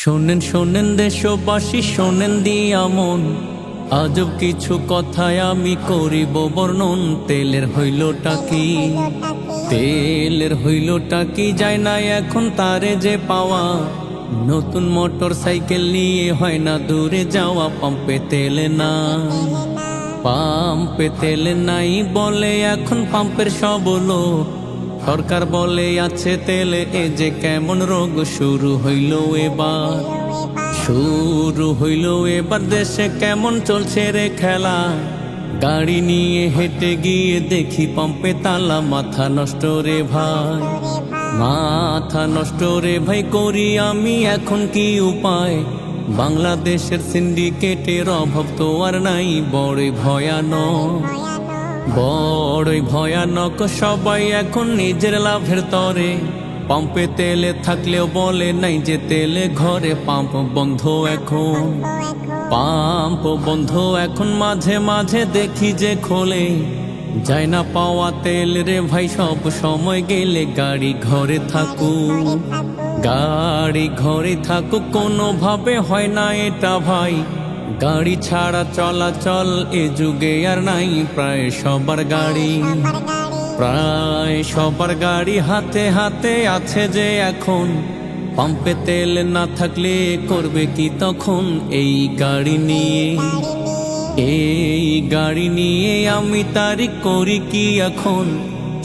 শোনেন শোনেন দেশবাসী, শোনেন দিয়া মন, আজব কিছু কথায় আমি করিব বর্ণন। তেলের হইলটা কি, তেলের হইলটা কি, যায় না এখন তারে যে পাওয়া। নতুন মোটর সাইকেল নিয়ে হয় না দূরে যাওয়া, পাম্পে তেল নাই, পাম্পে তেল নাই বলে এখন পাম্পের সব লোক। সরকার বলে আছে তেলে, এ যে কেমন রোগ শুরু হইল এবার, শুরু হইল এবার। দেশে কেমন চলছে রে খেলা, গাড়ি নিয়ে হেঁটে গিয়ে দেখি পাম্পে তালা। মাথা নষ্ট রে ভাই, মাথা নষ্ট রে ভাই, করি আমি এখন কি উপায়। বাংলাদেশের সিন্ডিকেটের অভাব তো আর নাই, বড়ই ভয়ানক, বড়ই ভয়ানক। সবাই এখন নিজের লাভের তরে, পাম্পে তেলে থাকলেও বলে নাই যে তেলে ঘরে। পাম্প বন্ধ এখন, পাম্প বন্ধ এখন, মাঝে মাঝে দেখি যে খোলে। যায় না পাওয়া তেল রে ভাই, সব সময় গেলে। গাড়ি ঘরে থাকুক, গাড়ি ঘরে থাকুক, কোনোভাবে হয় না এটা ভাই। গাড়ি ছাড়া চলাচল এ যুগে আর নাই, প্রায় সবার গাড়ি, প্রায় সবার গাড়ি হাতে হাতে আছে যে এখন। পাম্পে তেল না থাকলে করবে কি তখন, এই গাড়ি নিয়ে, এই গাড়ি নিয়ে আমি তারিখ করি কি এখন।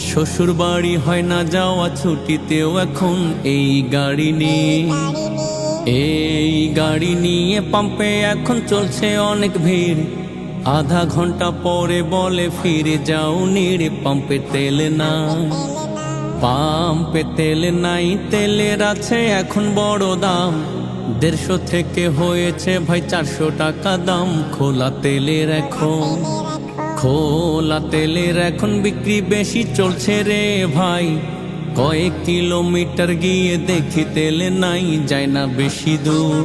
শ্বশুর বাড়ি হয় না যাওয়া ছুটিতেও এখন, এই গাড়ি নিয়ে, এই গাড়ি নিয়ে পাম্পে এখন চলছে অনেক ভিড়। আধা ঘন্টা পরে বলে ফিরে যাও নিড়ে, পাম্পে তেল নাই, পাম্পে তেল নাই। তেলের আছে এখন বড় দাম, 150 থেকে হয়েছে ভাই 400 টাকা দাম। খোলা তেলের এখন, খোলা তেলের এখন বিক্রি বেশি চলছে রে ভাই। কয়েক কিলোমিটার গিয়ে দেখি তেল নাই, যায় না বেশি দূর,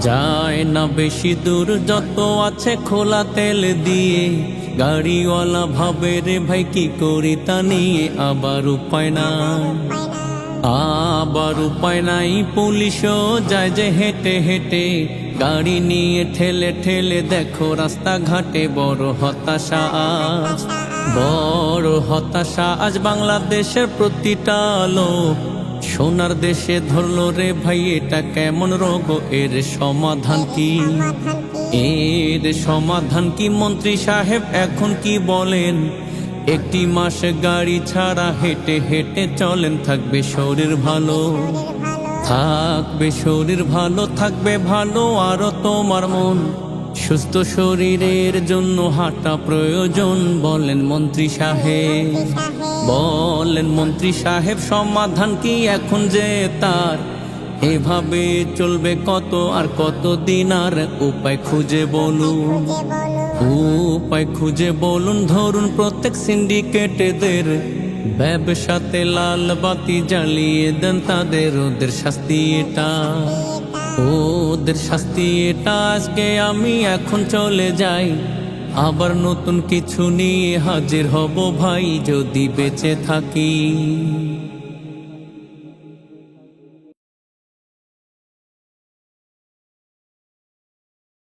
যায় না বেশি দূর। যত আছে খোলা তেল দিয়ে, গাড়িওয়ালা ভাবে রে ভাই কি করি তা নিয়ে। আবার উপায় নাই, আবার উপায় নাই, পুলিশও যায় যে হেঁটে হেঁটে। গাড়ি নিয়ে ঠেলে ঠেলে দেখো রাস্তাঘাটে, বড় হতাশা আজ, বড় হতাশা আজ। বাংলাদেশের প্রতিটা লোক সোনার দেশে ধরলো রে ভাই, এটা কেমন রোগ, এর সমাধান কি, এর সমাধান কি। মন্ত্রী সাহেব এখন কি বলেন, একটি মাস গাড়ি ছাড়া হেঁটে হেঁটে চলেন। থাকবে শরীর ভালো, থাকবে শরীর ভালো, থাকবে ভালো আরো তোমার মন। সুস্থ শরীরের জন্য হাঁটা প্রয়োজন, বলেন মন্ত্রী সাহেব, বলেন মন্ত্রী সাহেব। সমাধান কি এখন যে তার, এভাবে চলবে কত আর কত দিন আর। উপায় খুঁজে বলুন, উপায় খুঁজে বলুন। ধরুন প্রত্যেক সিন্ডিকেটেদের ব্যবসাতে লাল বাতি জ্বালিয়ে দেন তাদের। ওদের শাস্তি এটা, ওদের শাস্তি এটা। আজকে আমি এখন চলে যাই, আবার নতুন কিছু নিয়ে হাজির হব ভাই, যদি বেঁচে থাকি।